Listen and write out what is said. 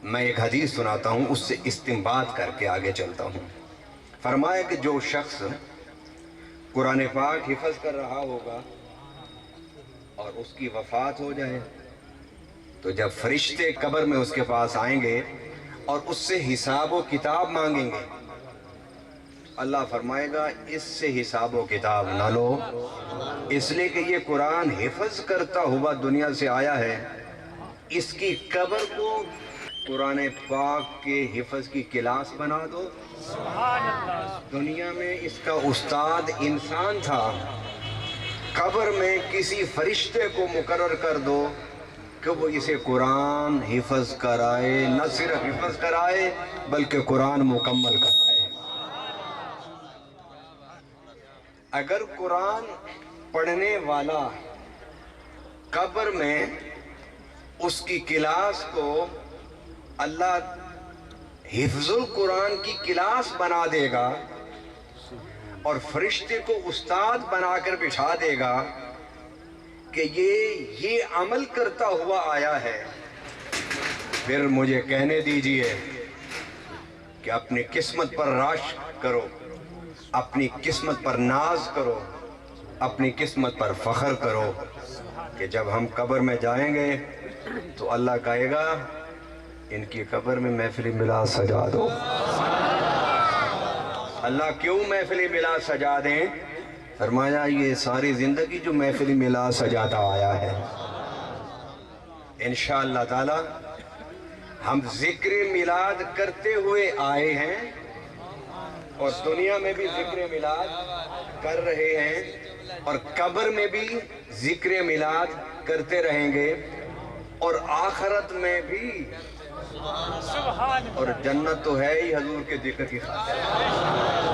میں ایک حدیث سناتا ہوں، اس سے استنباط کر کے آگے چلتا ہوں۔ فرمایا کہ جو شخص قرآن پاک حفظ کر رہا ہوگا اور اس کی وفات ہو جائے تو جب فرشتے قبر میں اس کے پاس آئیں گے اور اس سے حساب و کتاب مانگیں گے، اللہ فرمائے گا اس سے حساب و کتاب نہ لو، اس لیے کہ یہ قرآن حفظ کرتا ہوا دنیا سے آیا ہے، اس کی قبر کو قرآن پاک کے حفظ کی کلاس بنا دو۔ دنیا میں اس کا استاد انسان تھا، قبر میں کسی فرشتے کو مقرر کر دو کہ وہ اسے قرآن حفظ کرائے، نہ صرف حفظ کرائے بلکہ قرآن مکمل کرائے۔ اگر قرآن پڑھنے والا قبر میں اس کی کلاس کو اللہ حفظ القرآن کی کلاس بنا دے گا اور فرشتے کو استاد بنا کر بٹھا دے گا کہ یہ عمل کرتا ہوا آیا ہے، پھر مجھے کہنے دیجئے کہ اپنی قسمت پر راش کرو، اپنی قسمت پر ناز کرو، اپنی قسمت پر فخر کرو کہ جب ہم قبر میں جائیں گے تو اللہ کہے گا ان کی قبر میں محفل میلاد سجا دو۔ اللہ کیوں محفل میلاد سجا دیں؟ فرمایا یہ ساری زندگی جو محفل میلاد سجاتا آیا ہے، انشاءاللہ تعالی ہم ذکر میلاد کرتے ہوئے آئے ہیں اور دنیا میں بھی ذکر میلاد کر رہے ہیں اور قبر میں بھی ذکر میلاد کرتے رہیں گے اور آخرت میں بھی، اور جنت تو ہے ہی حضور کے ذکر کی خاطر۔